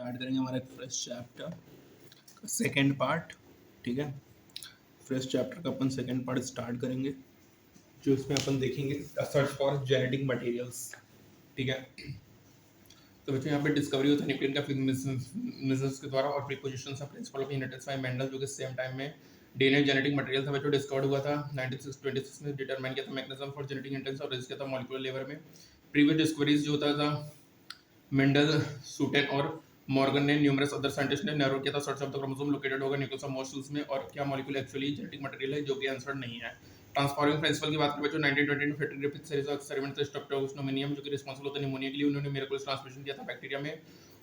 Start करेंगे हमारा एक फ्रेश चैप्टर का सेकेंड पार्ट। ठीक है, फ्रेश चैप्टर का अपन सेकेंड पार्ट स्टार्ट करेंगे, जो इसमें अपन देखेंगे सर्च फॉर जेनेटिक मटेरियल्स। ठीक है, तो बच्चों यहाँ पे डिस्कवरी होता है न्यूक्लियन का फिजिक्स के द्वारा और preposition of principle of united bye Mendel, जो कि सेम टाइम में डीएनए जेनेटिक मटेरियल था बच्चों डिस्कवर्ड हुआ था 1926 में। डिटरमाइन किया था मैकेनिज्म फॉर जेनेटिक इंटेंस और किया था मॉलिक्यूलर लेवल में। प्रीवियस डिस्कवरीज जो होता था मेंडल, सूटेन और मॉर्गन ने, न्यूमरस अदर साइंटिस्ट ने नैरो किया था search of the chromosome located होगा न्यूक्लियस ऑफ मोस्ट सेल्स में, और क्या मॉलिक्यूल एक्चुअली जेनेटिक मटेरियल है, जो कि आंसर नहीं है। ट्रांसफॉर्मिंग प्रिंसिपल की बात करें बच्चों 1920 में Fetri Griffith series of experiment थे स्ट्रेप्टोकोकस जो कि रिस्पांसिबल होता है निमोनिया के लिए, उन्होंने मिरेकल्स ट्रांसमिशन किया था बैक्टीरिया में।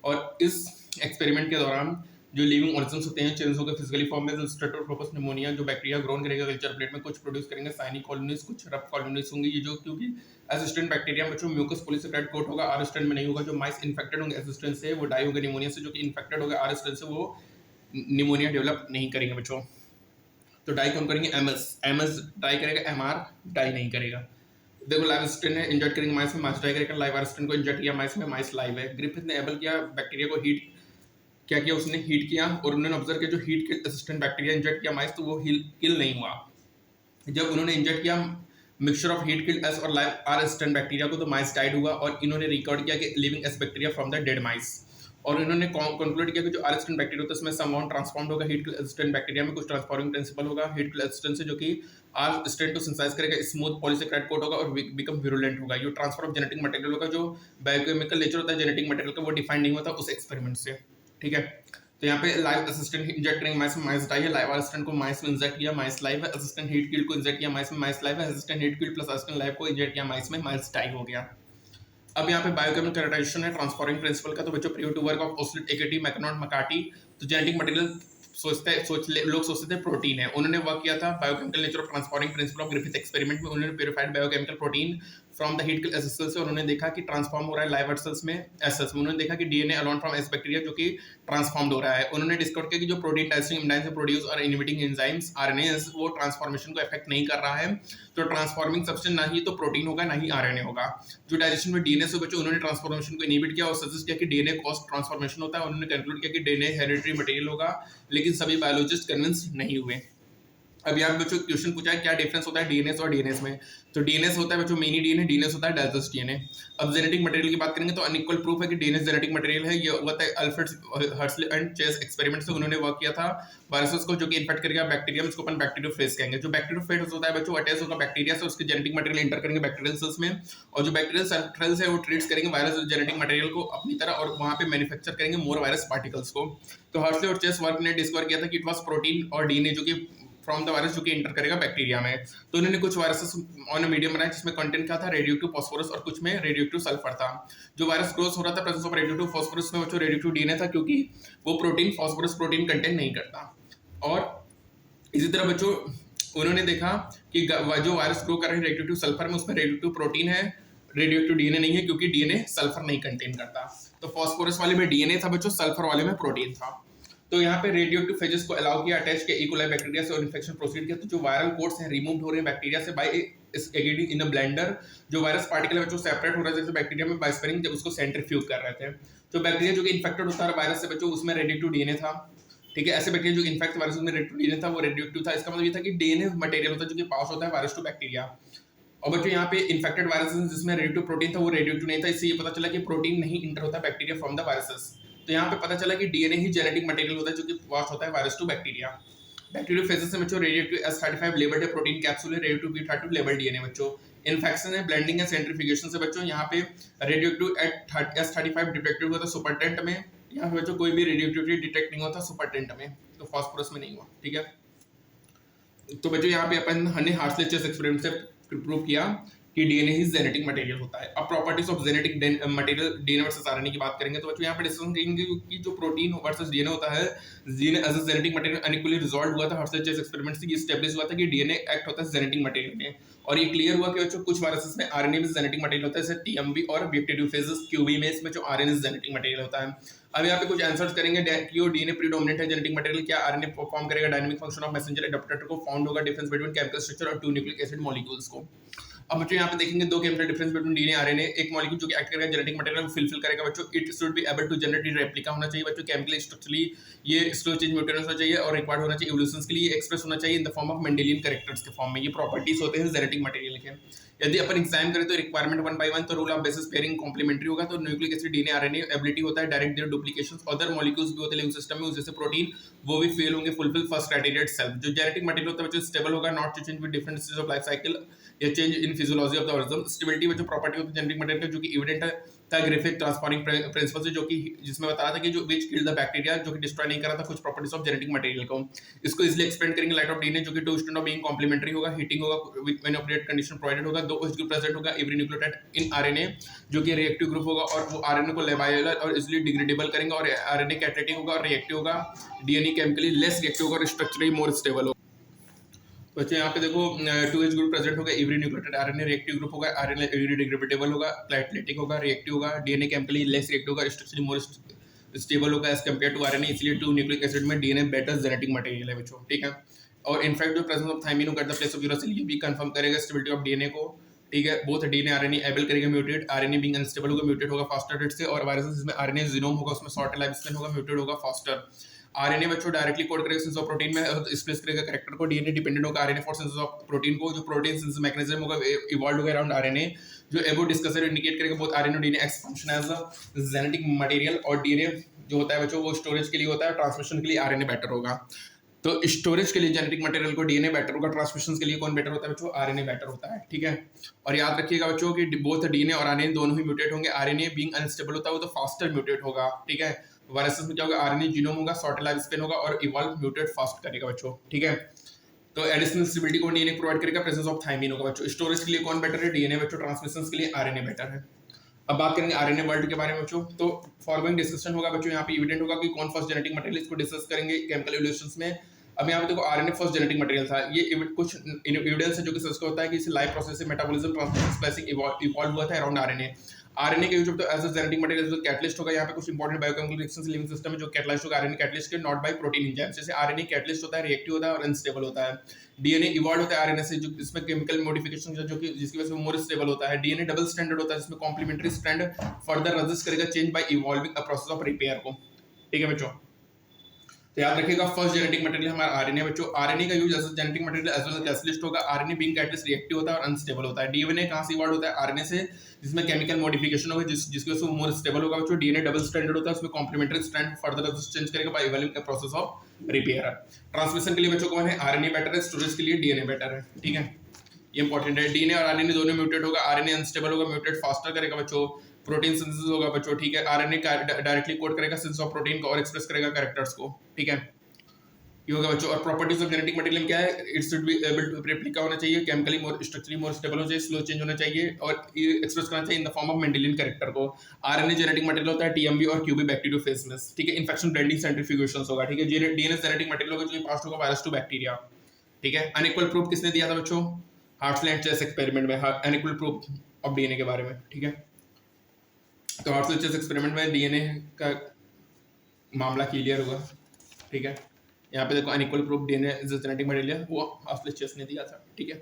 और इस एक्सपेरिमेंट के दौरान जो लिविंग ऑर्गन्स होते हैं चेंज होकर फिजिकली फॉर्म में स्ट्रेप्टोकोकस निमोनिया जो बैक्टीरिया ग्रोन करेगा कल्चर प्लेट में, कुछ प्रोड्यूस करेंगे साइनी कॉलोनीज, कुछ रफ कॉलोनीज होंगी ये जो, क्योंकि असिस्टेंट बैक्टीरिया बच्चों म्यूकस पॉलीसेकेराइड कोट होगा, आर स्ट्रैंड में नहीं होगा। जो माइस इन्फेक्टेड होंगे असिस्टेंट से वो डाई होंगे निमोनिया से, जो कि इन्फेक्टेड होगा आर स्ट्रैंड से वो निमोनिया डेवलप नहीं करेंगे बच्चों। तो डाई कौन करेंगे? एमएस डाई करेगा, एमआर डाई नहीं करेगा। देखो लाइव स्ट्रेन है, इंजर्ट करेंगे माइस में, माइस डाई करेगा, लाइव स्ट्रेन को इंजर्ट किया माइस में, माइस लाइव है। ग्रिफिथ ने एबल किया बैक्टीरिया को हीट, क्या किया उसने? हीट किया, और उन्होंने ऑब्जर्व किया जो हीट के असिस्टेंट बैक्टीरिया इंजर्ट किया माइस तो वो किल नहीं हुआ। जब उन्होंने इंजर्ट किया mixture of heat killed S और लाइव आर असिस्टेंट बैक्टीरिया को तो माइस डाइड हुआ, और इन्होंने रिकॉर्ड किया कि living S bacteria from the dead mice, और इन्होंने कंक्लूड किया कि जो आर असिस्टेंट बैक्टीरिया होता है उसमें समवन ट्रांसफॉर्म्ड होगा हीट असिस्टेंट बैक्टीरिया में, कुछ ट्रांसफॉर्मिंग प्रिंसिपल होगा हीट असिस्टेंट से, जो कि आर असिस्टेंट को सिंथेसाइज करेगा स्मूथ पॉलीसेकेराइड कोट होगा और बिकम विरुलेंट होगा। ये ट्रांसफर ऑफ जेनेटिक मटेरियल होगा, जो बायोकेमिकल नेचर होता है जेनेटिक मटेरियल का वो डिफाइन नहीं होता उस एक्सपेरिमेंट से। ठीक है, तो यहाँ पे लाइव असिस्टेंट इंजेक्ट करेंगे माइस में, माइस डाई है, लाइव असिस्टेंट को माइस में इंजेक्ट किया, माइस लाइव है, असिस्टेंट हीट किल्ड को इंजेक्ट किया माइस में, माइस लाइव है, assistant heat killed plus assistant live को इंजेक्ट किया माइस में, माइस डाई हो गया। अब यहाँ पे बायोकेमिकल कैरेक्टराइजेशन है ट्रांसफॉर्मिंग प्रिंसिपल का, तो बच्चों previous to work of Oswald एकेटी मैकनॉट मकाटी, तो जेनेटिक मटेरियल लोग सोचते थे प्रोटीन है, उन्होंने वर्क किया था biochemical nature of transforming principle of Griffith experiment में। उन्होंने purified biochemical protein from the heat S cells से, उन्होंने देखा कि ट्रांसफॉर्म हो रहा है लाइव सेल्स में एस सेल्स में, उन्होंने देखा कि DNA alone from S bacteria जो कि ट्रांसफॉर्म्ड हो रहा है। उन्होंने डिस्कवर किया कि जो प्रोटीन टाइसिंग एंजाइम से प्रोड्यूस और इनहिबिटिंग एंजाइम्स आरएनएस वो ट्रांसफॉर्मेशन को अफेक्ट नहीं कर रहा है, तो ट्रांसफॉर्मिंग सब्सटेंस ना ही तो प्रोटीन होगा ना ही आरएनए होगा। जो डाइजेशन में डीएनए से बच्चों उन्होंने ट्रांसफॉर्मेशन को इनहिबिट किया और सजेस्ट किया कि डीएनए कॉज ट्रांसफॉर्मेशन होता है, उन्होंने कंक्लूड किया कि डीएनए हेरिडिटरी मटेरियल होगा, लेकिन सभी बायोलॉजिस्ट कन्विंस नहीं हुए। अब यहाँ बच्चों क्वेश्चन पूछा है क्या डिफरेंस होता है डीएनएस और डीएनएस में, तो डीएनएस होता है बच्चों मिनी डीएनए, डीएनएस होता है डाइजेस्ट डीएनए। अब जेनेटिक मटेरियल की बात करेंगे तो अनइक्वल प्रूफ है कि डीएनएस जेनेटिक मटेरियल है, ये हुआ था अल्फ्रेड हर्शले एंड चेस एक्सपेरिमेंट से, उन्होंने वर्क किया था वायरसेस को जो कि इन्फेक्ट करेगा बैक्टीरिया, इसको अपन बैक्टीरियोफेज कहेंगे। जो बैक्टीरियोफेज होता है बच्चों अटैच होगा बैक्टीरिया से, उसके जेनेटिक मटेरियल इंटर करेंगे बैक्टीरियल सेल्स में, और जो बैक्टीरियल सेल्स है वो ट्रीट्स करेंगे वायरस जेनेटिक मटेरियल को अपनी तरह, और वहां पे मैन्युफैक्चर करेंगे मोर वायरस पार्टिकल्स को। तो हर्शले और चेस वर्क ने डिस्कवर किया था कि इट वाज प्रोटीन और डीएनए जो कि फ्रॉम द वायरस जो कि इंटर करेगा बैक्टीरिया में। तो उन्होंने कुछ वायरसेस ऑन अ मीडियम बनाया जिसमें कंटेंट क्या था रेडियोएक्टिव फास्फोरस और कुछ में रेडियोएक्टिव सल्फर था। जो वायरस ग्रोथ हो रहा था प्रेजेंस ऑफ रेडियोएक्टिव फास्फोरस में बच्चों रेडियोएक्टिव डीएनए था, क्योंकि वो प्रोटीन फास्फोरस प्रोटीन कंटेंट नहीं करता। और इसी तरह बच्चों उन्होंने देखा कि जो वायरस ग्रो कर रहे हैं रेडियोएक्टिव सल्फर में उसमें रेडियोएक्टिव प्रोटीन है, रेडियोएक्टिव डीएनए नहीं है, क्योंकि डीएनए सल्फर नहीं कंटेन करता। तो फास्फोरस वाले में डीएनए था बच्चों, सल्फर वाले में प्रोटीन था। तो यहाँ पे रेडियोएक्टिव फेजेस को अलाउ किया, अटैच किया इकोलाई बैक्टीरिया से और इन्फेक्शन प्रोसीड किया। तो जो वायरल कोड्स हैं रिमूव हो रहे हैं बैक्टीरिया से बाय एगेडिंग इन अ ब्लेंडर, जो वायरस पार्टिकल है बच्चों सेपरेट हो रहा है जैसे बैक्टीरिया में बाय स्पेरिंग, जब उसको सेंट्रीफ्यूज कर रहे थे। तो बैक्टीरिया जो कि इन्फेक्टेड होता है वायरस से बच्चों उसमें रेडियोएक्टिव डीएनए था। ठीक है, ऐसे बैक्टीरिया जो इन्फेक्ट वायरस में रेडियोएक्टिव डीएनए था वो रेडियोएक्टिव था। इसका मतलब ये था कि डीएनए मटेरियल होता है जो कि पास होता है वायरस टू बैक्टीरिया। और बच्चों यहाँ पे इन्फेक्टेड वायरस जिसमें रेडियोएक्टिव प्रोटीन था वो रेडियोएक्टिव नहीं था, इससे ये पता चला कि प्रोटीन नहीं इंटर होता बैक्टीरिया फ्रॉम द वायरसेस। तो यहाँ पे पता चला कि डीएनए ही जेनेटिक मटेरियल होता है जो कि पास होता है वायरस टू बैक्टीरिया। बैक्टीरियोफेजेस में बच्चों रेडियोएक्टिव S35 लेबल्ड है प्रोटीन कैप्सूल है, रेडियोएक्टिव B32 लेबल्ड डीएनए बच्चों। इन्फेक्शन है ब्लेंडिंग है सेंट्रीफ्यूगेशन से बच्चों, यहाँ पे रेडियोएक्टिव S35 डिटेक्ट हुआ था सुपरटेंट में, यहाँ पे बच्चों कोई भी रेडियोएक्टिविटी डिटेक्ट नहीं होता सुपरटेंट में, तो फास्फोरस में नहीं हुआ। ठीक है, तो बच्चों यहाँ पे अपन हमने हार्शले चेस एक्सपेरिमेंट से प्रूव किया कि डीएनए ही जेनेटिक मटेरियल होता है। अब properties of genetic material DNA versus RNA की बात करेंगे तो बच्चों यहाँ पे डिस्कशन करेंगे कि जो प्रोटीन वर्सेस डीएनए होता है, DNA as a genetic material unequally resolve हुआ था हर्शले चेस एक्सपेरिमेंट से, एस्टैब्लिश हुआ था कि डीएनए एक्ट होता है जेनेटिक मटेरियल में, और ये क्लियर हुआ कि बच्चों कुछ वायरसेस में आरएनए भी जेनेटिक मटेरियल होता है, जैसे टीएमवी और बैक्टीरियोफेजेस क्यूबी में इसमें जो आरएनए जेनेटिक मटेरियल होता है। अब यहाँ पे कुछ आंसर्स करेंगे कि डीएनए प्रीडोमिनेंट है जेनेटिक मटेरियल, क्या आरएनए परफॉर्म करेगा dynamic function of messenger adaptor को, फाउंड होगा डिफरेंस बिटवीन केमिकल स्ट्रक्चर और टू न्यूक्लिक एसिड मॉलिक्यूल्स को। अब बच्चों यहाँ पे देखेंगे दो chemical difference between DNA RNA. एक मॉलिक्यूल जो कि एक्ट करेगा जेनेटिक मटेरियल को फिलफिल करेगा बच्चों, it should be able to generate replica होना चाहिए बच्चों, केमिकली स्ट्रक्चरली ये स्लो चेंज म्यूटेशन होना चाहिए और रिक्वायर्ड होना चाहिए इवोल्यूशन के लिए, एक्सप्रेस होना चाहिए in the form of Mendelian characters के फॉर्म में। ये प्रॉपर्टीज होते हैं जेनेटिक मटेरियल के। यदि अपन एग्जामिन करें तो रिक्वायरमेंट 1 by 1 तो rule of basis pairing complementary होगा, तो nucleic acid DNA RNA ability होता है direct their duplications. Other molecules भी होते हैं लिविंग सिस्टम में जैसे प्रोटीन, वो भी फेल होंगे फुलफिल फर्स्ट क्राइटेरिया इटसेल्फ। जो जेनेटिक मटेरियल होता है बच्चों स्टेबल होगा, not to change with different stages of life cycle या change in physiology of the organism. Stability में जो प्रॉपर्टी होती है जेनेटिक मटेरियल का जो कि एविडेंट था ग्रिफिथ ट्रांसफॉर्मिंग प्रिंसिपल से, जो कि जिसमें बता रहा था कि जो विच किल द बैक्टीरिया, जो कि डिस्ट्रॉय नहीं करा था कुछ प्रॉपर्टीज ऑफ जेनेटिक मटेरियल को। इसको इजीली एक्सपेंड करेंगे लाइट ऑफ डीएनए, जो कि two stand of being complementary होगा, हीटिंग होगा with when appropriate condition provided होगा। दो ओएच ग्रुप प्रेजेंट होगा एवरी न्यूक्लियोटाइड इन आरएनए, जो कि रिएक्टिव ग्रुप होगा और वो आरएनए को लेबाइलर और इजीली डिग्रेडेबल करेंगे, और आरएनए कैटालिटिक होगा और रिएक्टिव होगा, डीएनए केमिकली लेस रिएक्टिव होगा और स्ट्रक्चरली मोर स्टेबल होगा। बच्चे यहाँ पे देखो 2H ग्रुप प्रेजेंट होगा every nucleotide RNA, reactive group होगा, आरएनए डिग्रेडेबल होगा, प्लेटलेटिक होगा, रिएक्टिव होगा, डीएनए केमिकली लेस रिएक्टिव होगा, स्ट्रक्चरली मोर स्टेबल होगा एज कंपेयर टू आरएनए। इसलिए 2 न्यूक्लिक एसिड में डीएनए बेटर जेनेटिक मटेरियल है बच्चों, ठीक है। और इनफैक्ट जो प्रेजेंस ऑफ थायमिन होगा at the place of uracil, ये भी कंफर्म करेगा स्टेबिलिटी ऑफ डीएनए को, ठीक है। बोथ डीएनए आरएनए एबल करेगा म्यूटेट, आरएनए बीइंग अनस्टेबल होगा म्यूटेट होगा फास्टर रेट से, और वायरसेस जिसमें आरएनए जीनोम होगा उसमें शॉर्ट लाइफ स्पैन होगा, म्यूटेट होगा फास्टर। आरएनए बच्चों डायरेक्टली कोड करेगा सिंथेसिस ऑफ प्रोटीन में, स्पेस करेगा कैरेक्टर को, डीएनए डिपेंडेंट होगा RNA for synthesis of protein को, जो प्रोटीन सिंथेसिस मैकेनिज्म होगा इवॉल्व होगा अराउंड आरएनए, जो एबो डिस्कसर इंडिकेट करेगा बोथ आरएनए और डीएनए एक्स function as a genetic material. और डीएनए जो होता है बच्चों वो स्टोरेज के लिए होता है, ट्रांसमिशन के लिए आरएनए बेटर होगा। तो स्टोरेज के लिए जेनेटिक मटेरियल को डीएनए बेटर होगा, ट्रांसमिशन के लिए कौन बेटर होता है बच्चों, आरएनए बेटर होता है, ठीक है। और याद रखिएगा बच्चों कि बोथ डीएनए और आरएनए दोनों ही म्यूटेट होंगे, आरएनए बीइंग अनस्टेबल होता है वो तो फास्टर म्यूटेट होगा, ठीक है। वायरसेस में क्या होगा, आरएनए जीनोम होगा, शॉर्ट लाइफ स्पेन होगा और इवॉल्व म्यूटेट फास्ट करेगा बच्चों, ठीक है। तो एडिशनल स्टेबिलिटी को डीएनए प्रोवाइड करेगा, प्रेजेंस ऑफ थायमिन होगा बच्चों। स्टोरेज के लिए कौन बेटर है, डीएनए बच्चों, ट्रांसमिशन के लिए आरएनए बेटर है। अब बात करेंगे आरएनए वर्ल्ड के बारे में बच्चों, तो फॉलोइंग डिस्कशन होगा बच्चों, यहाँ पे एविडेंट होगा कि कौन फर्स्ट जेनेटिक मटेरियल, इसको डिस्कस करेंगे केमिकल इवोल्यूशंस में। अब यहाँ पे देखो आरएनए फर्स्ट जेनेटिक मटेरियल था, ये कुछ एविडेंस है जो कि सच होता है कि इसे लाइफ प्रोसेस से मेटाबॉलिज्म ट्रांसलेशन स्प्लाइसिंग इवॉल्व हुआ था अराउंड आरएनए। आरएनए का use as a genetic material जो कैटलिस्ट होगा, यहाँ पे कुछ important biochemical reactions living system में जो कैटलाइज्ड होगा आरएनए कैटलिस्ट के, नॉट बाय प्रोटीन एंजाइम्स। जैसे आरएनए कैटलिस्ट होता है, रिएक्टिव होता है और अनस्टेबल होता है। डीएनए इवॉल्व होता है आरएनए से, जो इसमें केमिकल मॉडिफिकेशन जो कि जिसकी वजह से मोर स्टेबल होता है। डीएनए डबल स्ट्रैंडेड होता है जिसमें कॉम्प्लीमेंट्री स्ट्रैंड फर्दर रेजिस्ट करेगा change by evolving a process of repair को, ठीक है बच्चों। तो याद रखिएगा फर्स्ट जेनेटिक मटेरियल हमारा आरएनए बच्चों। आरएनए का use as a genetic material as well as catalyst होगा, आरएनए बीइंग कैटलिस्ट रिएक्टिव होता है और अनस्टेबल होता है। डीएनए कहां से इवॉल्व होता है, आरएनए से, जिसमें केमिकल मॉडिफिकेशन होगा जिसकी वजह से मोर स्टेबल होगा बच्चों। डीएनए डबल स्ट्रैंडेड होता है, उसमें कॉम्प्लीमेंट्री स्ट्रैंड फर्दर चेंज करेगा by evolving the process of repair. Transmission के लिए बच्चों कौन है, आरएनए बेटर है, स्टोरेज के लिए डीएनए बेटर है, ठीक है। ये इंपॉर्टेंट है, डीएनए और आरएनए दोनों म्यूटेट होगा, आरएनए अनस्टेबल होगा, म्यूटेट फास्टर करेगा बच्चों, प्रोटीन सिंथेसिस होगा बच्चों, ठीक है। आरएनए डायरेक्टली कोड करेगा सिंथेसिस ऑफ प्रोटीन को और एक्सप्रेस करेगा कैरेक्टर्स को, ठीक है। ये होगा बच्चों। और प्रॉपर्टीज ऑफ जेनेटिक मटेरियल क्या है, it should be able to replica होना चाहिए, chemically more structurally more stable होना चाहिए, स्लो चेंज होना चाहिए और एक्सप्रेस करना चाहिए in the form of Mendelian character को। आरएनए जेनेटिक मटेरियल होता है, टीएमबी और क्यूबी बैक्टीरियोफेज, ठीक है। इन्फेक्शन ब्लेंडिंग सेंट्रीफ्यूगेशंस होगा, ठीक है। डीएनए जेनेटिक मटेरियल होगा जो पास होगा वायरस टू बैक्टीरिया, ठीक है। अनइक्वल प्रूफ किसने दिया था बच्चों, हार्टले एंड चेस एक्सपेरिमेंट में, अनइक्वल प्रूफ ऑफ डीएनए के बारे में, ठीक है। तो हार्टले चेस एक्सपेरिमेंट में डीएनए का मामला क्लियर हुआ, ठीक है। यहाँ पे देखो unequal proof DNA is a genetic material, वो हार्टले चेस ने दिया था, ठीक है।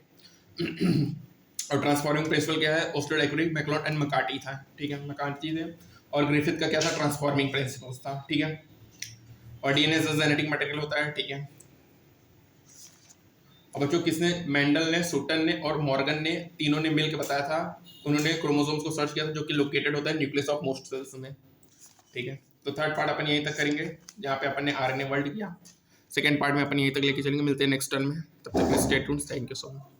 और ट्रांसफॉर्मिंग प्रिंसिपल क्या है, ओस्टेरोडाइक्रोटिक, मैकलॉट एंड मकार्टी था, ठीक है, मकार्टी थे। और ग्रिफिथ का क्या था, ट्रांसफॉर्मिंग प्रिंसिपल्स था, ठीक है। और DNA is a genetic material होता है, ठीक है। और बच्चों किसने, मेंडल ने, सुटन ने और मॉर्गन ने, तीनों ने मिलकर बताया था, उन्होंने क्रोमोसोम्स को सर्च किया था जो कि लोकेटेड होता है न्यूक्लियस ऑफ मोस्ट सेल्स में, ठीक है। तो थर्ड पार्ट अपन यहीं तक करेंगे जहाँ पे अपन ने आरएनए वर्ल्ड किया। सेकेंड पार्ट में अपन यहीं तक लेके चलेंगे, मिलते हैं नेक्स्ट टर्न में, तब तक stay tuned, thank you so much.